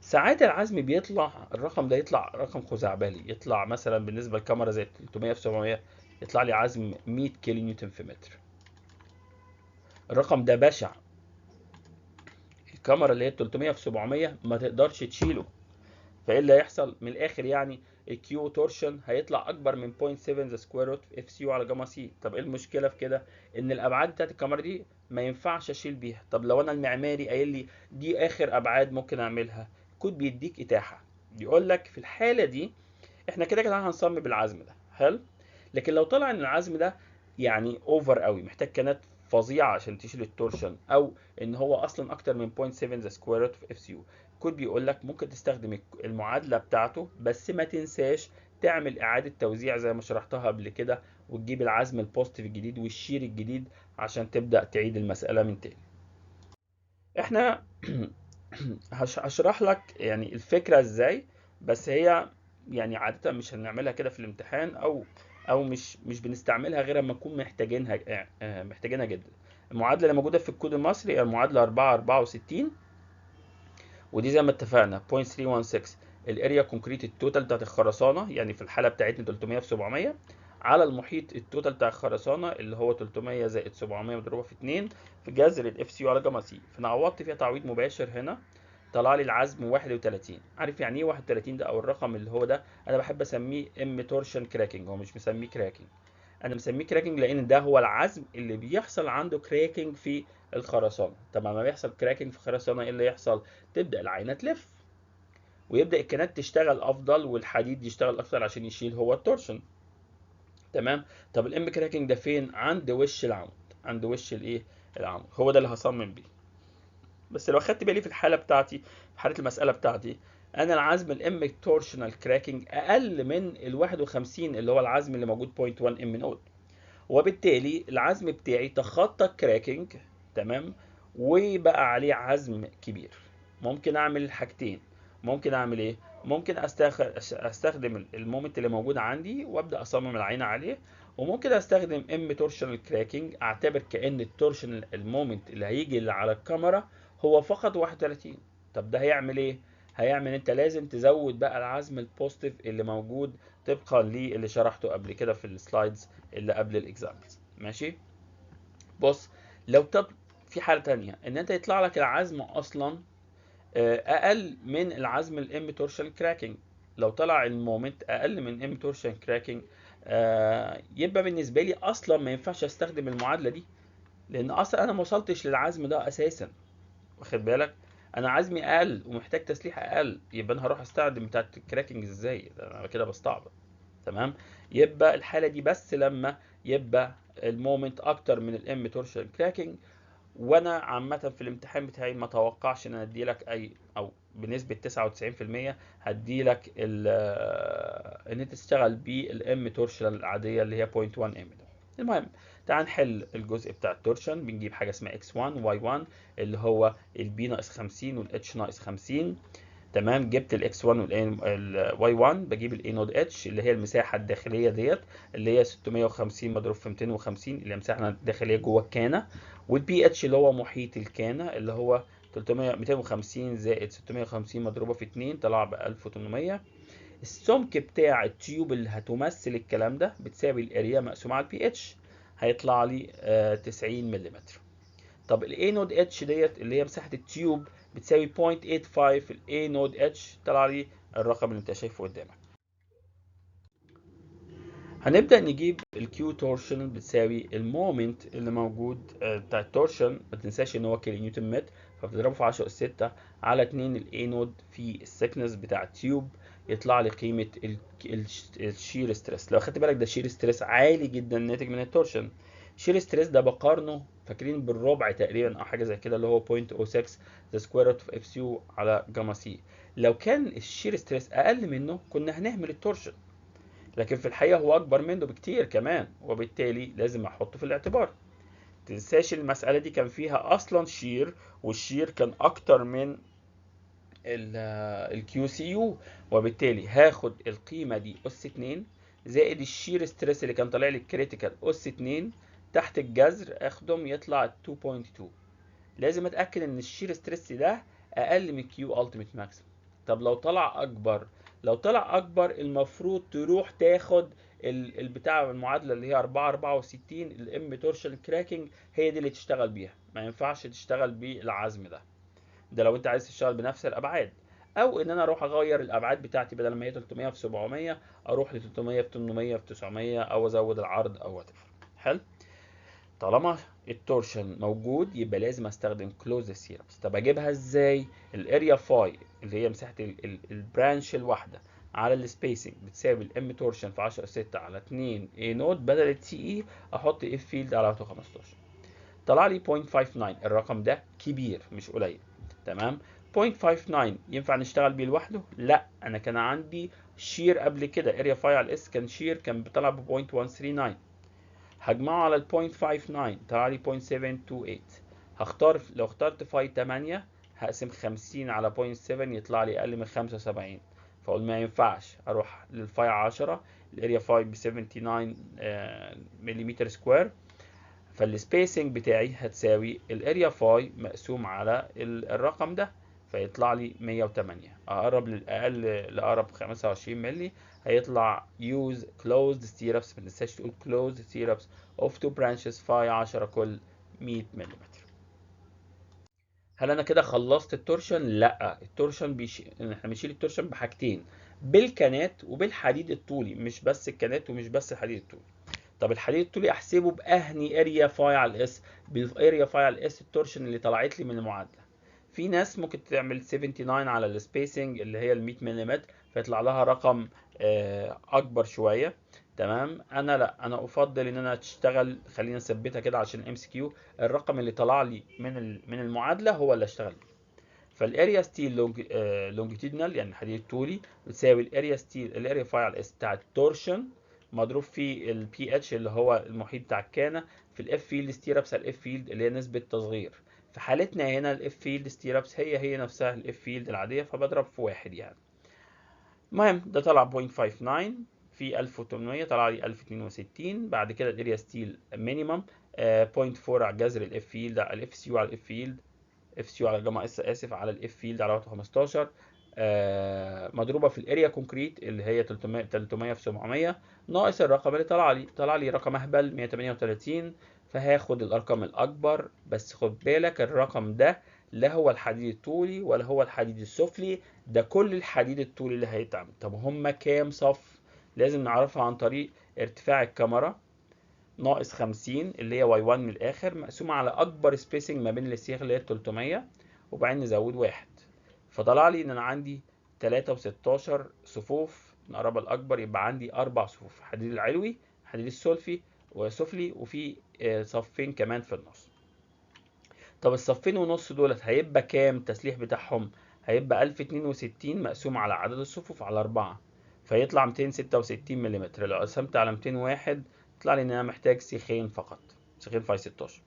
S1: ساعات العزم بيطلع الرقم ده يطلع رقم خزعبلي، يطلع مثلا بالنسبة للكاميرا زي 300 في 700 يطلع لي عزم 100 كيلو نيوتن في متر. الرقم ده بشع. الكاميرا اللي هي 300 في 700 ما تقدرش تشيله. فايه اللي هيحصل من الاخر؟ يعني الكيو تورشن هيطلع اكبر من 0.7 ذا سكوير روت اف سي يو على جاما سي. طب ايه المشكله في كده؟ ان الابعاد بتاعت الكاميرا دي ما ينفعش اشيل بيها. طب لو انا المعماري قايل لي دي اخر ابعاد ممكن اعملها، كود بيديك اتاحه، بيقول لك في الحاله دي احنا كده كده هنصمم بالعزم ده. حلو. لكن لو طلع ان العزم ده يعني اوفر قوي، محتاج كانت فظيعه عشان تشيل التورشن، او ان هو اصلا اكتر من 0.7 ذا سكوير روت في اف سي يو، كود بيقول لك ممكن تستخدم المعادله بتاعته، بس ما تنساش تعمل اعاده توزيع زي ما شرحتها قبل كده، وتجيب العزم البوزيتيف الجديد والشير الجديد عشان تبدا تعيد المساله من تاني. احنا هشرح لك يعني الفكره ازاي، بس هي يعني عاده مش هنعملها كده في الامتحان، او مش بنستعملها غير لما نكون محتاجينها، محتاجينها جدا. المعادله اللي موجوده في الكود المصري هي المعادله 464، ودي زي ما اتفقنا 0.316 الاريا كونكريت التوتال بتاعت الخرسانه، يعني في الحاله بتاعتنا 300 في 700، على المحيط التوتال بتاع الخرسانه اللي هو 300 زائد 700 مضروبه في 2 في جذر الاف سي على جاما سي. فانا عوضت فيها تعويض مباشر هنا، طلع لي العزم 31. عارف يعني ايه 31 ده او الرقم اللي هو ده؟ انا بحب اسميه ام تورشن كراكنج، هو مش مسميه كراكنج، انا مسميه كراكنج لان ده هو العزم اللي بيحصل عنده كراكنج في الخرسانه. طب لما بيحصل كراكنج في الخرسانه ايه اللي يحصل؟ تبدا العينه تلف ويبدا الكنات تشتغل افضل والحديد يشتغل اكتر عشان يشيل هو التورشن. تمام. طب الام كراكنج ده فين؟ عند وش العمود، عند وش الايه؟ العمود، هو ده اللي هصمم بيه. بس لو اخدت بالي في الحاله بتاعتي، في حاله المساله بتاعتي، انا العزم الام تورشنال كراكنج اقل من ال 51 اللي هو العزم اللي موجود 0.1 ام نود، وبالتالي العزم بتاعي تخطى الكراكنج. تمام. وبقى عليه عزم كبير. ممكن اعمل حاجتين. ممكن اعمل ايه؟ ممكن استخدم المومنت اللي موجود عندي وابدا اصمم العينه عليه، وممكن استخدم ام تورشنال كراكنج، اعتبر كأن التورشن المومنت اللي هيجي اللي على الكاميرا هو فقط 31. طب ده هيعمل ايه؟ هيعمل انت لازم تزود بقى العزم البوزيتيف اللي موجود طبقا للي شرحته قبل كده في السلايدز اللي قبل الاكزامبلز. ماشي. بص، لو طب في حالة تانية ان انت يطلع لك العزم اصلا اقل من العزم الام تورشن كراكنج، لو طلع المومنت اقل من ام تورشن كراكنج يبقى بالنسبة لي اصلا ما ينفعش استخدم المعادلة دي، لان اصلا انا ما وصلتش للعزم ده اساسا. واخد بالك؟ انا عزمي اقل ومحتاج تسليح اقل، يبقى انا هروح استخدم بتاعت الكراكنج ازاي؟ انا كده بستعبط. تمام. يبقى الحاله دي بس لما يبقى المومنت اكتر من الام تورشن كراكنج. وانا عامه في الامتحان بتاعي ما توقعش ان انا ادي لك اي، او بنسبه 99% هدي لك ان انت تشتغل بالام تورشن العاديه اللي هي 0.1 ام. المهم، تعال نحل الجزء بتاع التورشن. بنجيب حاجه اسمها x1 y1 اللي هو البي ناقص 50 والاتش ناقص 50. تمام. جبت الاكس 1 والواي 1، بجيب الاي نود اتش اللي هي المساحه الداخليه ديت اللي هي 650 مضروب في 250 اللي هي المساحه الداخليه جوه الكانه، والبي اتش اللي هو محيط الكانه اللي هو 250 زائد 650 مضروبه في 2 طلع ب 1800. السمك بتاع التيوب اللي هتمثل الكلام ده بتساوي الاريا مقسومه على البي اتش، هيطلع لي 90 ملم. طب الاي نود اتش ديت اللي هي مساحه التيوب بتساوي 0.85، الاي نود اتش طلع لي الرقم اللي انت شايفه قدامك. هنبدا نجيب الكيو تورشن بتساوي المومنت اللي موجود بتاع التورشن، ما تنساش ان هو كيلو نيوتن متر، فبتضربه في 10 اس 6 على 2 الاي نود في السكنس بتاع التيوب، يطلع لي قيمه الشير ستريس. لو خدت بالك ده شير ستريس عالي جدا ناتج من التورشن. شير ستريس ده بقارنه فاكرين بالربع تقريبا او حاجه زي كده اللي هو 0.06 ذا سكوير روت اوف اف سي على جاما سي. لو كان الشير ستريس اقل منه كنا هنهمل التورشن، لكن في الحقيقه هو اكبر منه بكتير كمان، وبالتالي لازم احطه في الاعتبار. تنساش المساله دي كان فيها اصلا شير، والشير كان اكتر من الكيو سي يو، وبالتالي هاخد القيمه دي اس 2 زائد الشير ستريس اللي كان طالع لي الكريتيكال اس 2 تحت الجذر اخدم يطلع 2.2. لازم اتاكد ان الشير ستريس ده اقل من كيو التيميت ماكسيمم. طب لو طلع اكبر، لو طلع اكبر المفروض تروح تاخد البتاع المعادله اللي هي 464 الام تورشن كراكنج، هي دي اللي تشتغل بيها. ما ينفعش تشتغل بالعزم ده لو انت عايز تشتغل بنفس الابعاد، او ان انا اروح اغير الابعاد بتاعتي بدل ما هي 300 في 700 اروح ل 300 في 800 في 900 او ازود العرض او وات ايفر. حلو. طالما التورشن موجود يبقى لازم استخدم كلوز سيرمز. طب اجيبها ازاي؟ الاريا فاي اللي هي مساحه البرانش الواحده على السبيسنج بتساوي الام تورشن في 10 6 على 2 اي نود بدل التي اي احط اف فيلد على 15. طلع لي 0.59. الرقم ده كبير مش قليل. تمام. 0.59 ينفع نشتغل بيه لوحده؟ لا، انا كان عندي شير قبل كده اريا فاي على الاس كان شير كان بيطلع ب 0.139، هجمعه على ال 0.59 طلع لي 0.728. هختار لو اخترت فاي 8 هقسم 50 على 0.7 يطلع لي اقل من 75، فاقول ما ينفعش اروح للفاي 10 الاريا فاي ب 79 ملم سكوير، فالسبيسنج بتاعي هتساوي الاريا فاي مقسوم على الرقم ده فيطلع لي 108. اقرب للاقل لاقرب 25 مللي هيطلع use closed stirrups، ما تنساش تقول closed stirrups of 2 branches فاي 10 كل 100 ملم. هل انا كده خلصت التورشن؟ لا، التورشن احنا بنشيل التورشن بحاجتين، بالكانات وبالحديد الطولي، مش بس الكانات ومش بس الحديد الطولي. طب الحديد الطولي احسبه باهني اريا فاي على الاس؟ بالاريا فاي على الاس التورشن اللي طلعت لي من المعادله. في ناس ممكن تعمل 79 على السبيسنج اللي هي ال 100 ملم، فيطلع لها رقم اكبر شويه. تمام، انا لا، انا افضل ان انا تشتغل، خلينا نثبتها كده عشان ام سي كيو، الرقم اللي طلع لي من المعادله هو اللي اشتغل بيه. فالاريا ستيل لونجيتودينال يعني الحديد الطولي بتساوي الاريا فاي على الاس بتاع التورشن مضروب في البي اتش اللي هو المحيط بتاع الكانه في الاف فيلد ستيرابس على الاف فيلد اللي هي نسبه تصغير. في حالتنا هنا الاف فيلد ستيرابس هي نفسها الاف فيلد العاديه، فبضرب في واحد يعني. المهم ده طلع 0.59 في 1800، طلع لي 1062. بعد كده الاريا ستيل مينيمم 0.4 على جذر الاف فيلد على الاف سي يو على الاف فيلد، اف سي يو على جاما اس اسف على الاف فيلد على 15 مضروبه في الاريا كونكريت اللي هي 300 في 700 ناقص الرقم اللي طلع لي رقم اهبل 138. فهاخد الارقام الاكبر، بس خد بالك الرقم ده لا هو الحديد الطولي ولا هو الحديد السفلي، ده كل الحديد الطولي اللي هيتعمل. طب هما كام صف؟ لازم نعرفها عن طريق ارتفاع الكاميرا ناقص 50 اللي هي واي 1 من الاخر مقسومه على اكبر سبيسنج ما بين السياخ اللي هي 300، وبعدين نزود واحد. فطلع لي ان انا عندي 3 و16 صفوف، نقربها الاكبر يبقى عندي 4 صفوف، الحديد العلوي الحديد السفلي وسفلي، وفي صفين كمان في النص. طب الصفين ونص دولت هيبقى كام التسليح بتاعهم؟ هيبقى 1062 مقسوم على عدد الصفوف على 4، فيطلع 266 ملم. لو قسمت على 201 يطلع لي ان انا محتاج سيخين فقط، سيخين فاي 16.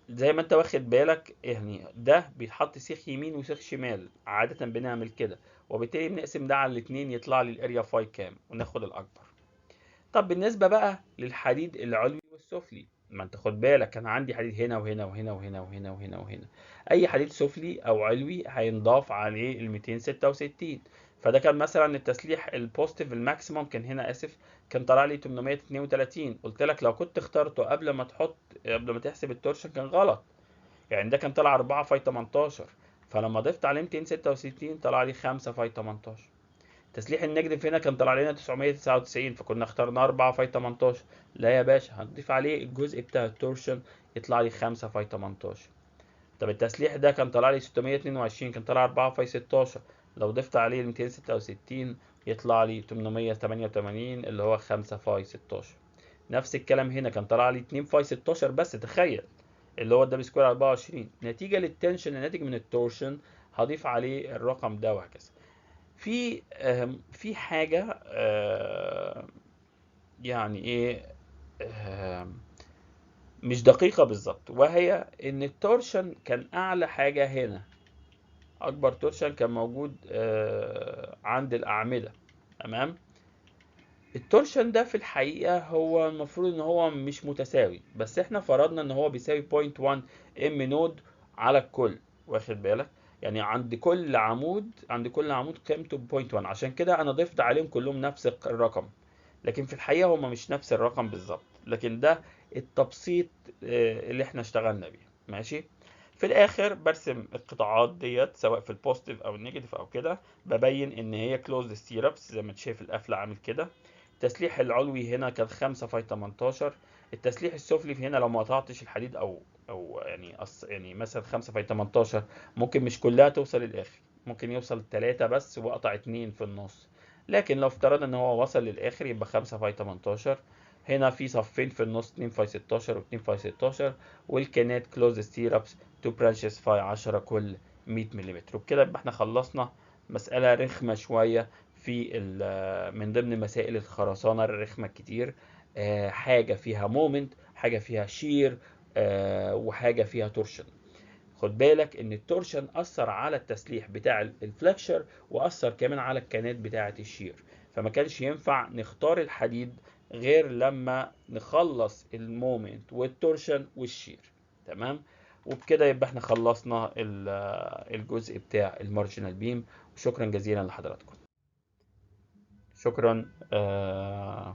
S1: زي ما انت واخد بالك يعني ده بيتحط سيخ يمين وسيخ شمال، عادة بنعمل كده، وبالتالي بنقسم ده على الاتنين يطلع لي الاريا فاي كام وناخد الاكبر. طب بالنسبة بقى للحديد العلوي والسفلي، ما انت خد بالك انا عندي حديد هنا وهنا وهنا وهنا وهنا وهنا وهنا، اي حديد سفلي او علوي هينضاف عليه ال 266. فده كان مثلا التسليح البوزيتيف الماكسيموم كان هنا اسف، كان طلع لي 832. قلت لك لو كنت اخترته قبل ما تحسب التورشن كان غلط، يعني ده كان طلع 4 فاي 18، فلما ضفت عليه 266 طلع لي 5 فاي 18. تسليح النجدف هنا كان طلع لنا 999، فكنا اخترنا 4 فاي 18. لا يا باشا، هنضيف عليه الجزء بتاع التورشن يطلع لي 5 فاي 18. طب التسليح ده كان طلع لي 622، كان طلع 4 فاي 16، لو ضفت عليه 266 يطلع لي 888 اللي هو 5 فاي 16. نفس الكلام هنا كان طلع لي 2 فاي 16 بس، تخيل اللي هو ده بسكوير 24. نتيجة للتنشن الناتج من التورشن هضيف عليه الرقم ده وهكذا. في حاجة يعني ايه مش دقيقة بالظبط، وهي ان التورشن كان اعلى حاجة هنا، اكبر تورشن كان موجود عند الاعمدة. تمام، التورشن ده في الحقيقة هو المفروض ان هو مش متساوي، بس احنا فرضنا ان هو بيساوي 0.1 ام نود على الكل، واخد بالك؟ يعني عند كل عمود قيمته 0.1، عشان كده انا ضفت عليهم كلهم نفس الرقم، لكن في الحقيقة هما مش نفس الرقم بالظبط، لكن ده التبسيط اللي احنا اشتغلنا بيه. ماشي، في الاخر برسم القطاعات ديت سواء في البوزيتيف او النيجاتيف او كده، ببين ان هي كلوزد ستيرابس زي ما انت شايف القفله عامل كده. التسليح العلوي هنا كان 5 فاي 18، التسليح السفلي في هنا لو ما قطعتش الحديد او يعني مثلا 5 فاي 18 ممكن مش كلها توصل للاخر، ممكن يوصل 3 بس واقطع 2 في النص، لكن لو افترضنا ان هو وصل للاخر يبقى 5 فاي 18. هنا في صفين في النص 2 فاي 16 و2 فاي 16، والكانات كلوز ستيرابس 2 برانشز فاي 10 كل 100 ملم. وبكده يبقى احنا خلصنا مسألة رخمة شوية من ضمن مسائل الخرسانة الرخمة كتير. حاجة فيها مومنت، حاجة فيها شير، وحاجة فيها تورشن. خد بالك ان التورشن اثر على التسليح بتاع الفلكشر، واثر كمان على الكانات بتاعة الشير، فما كانش ينفع نختار الحديد غير لما نخلص المومنت والتورشن والشير. تمام، وبكده يبقى احنا خلصنا الجزء بتاع المارجنال بيم، وشكرا جزيلا لحضراتكم. شكرا.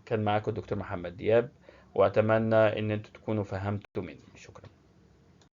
S1: كان معاكم الدكتور محمد دياب، وأتمنى إن أنتوا تكونوا فهمتوا مني. شكرا.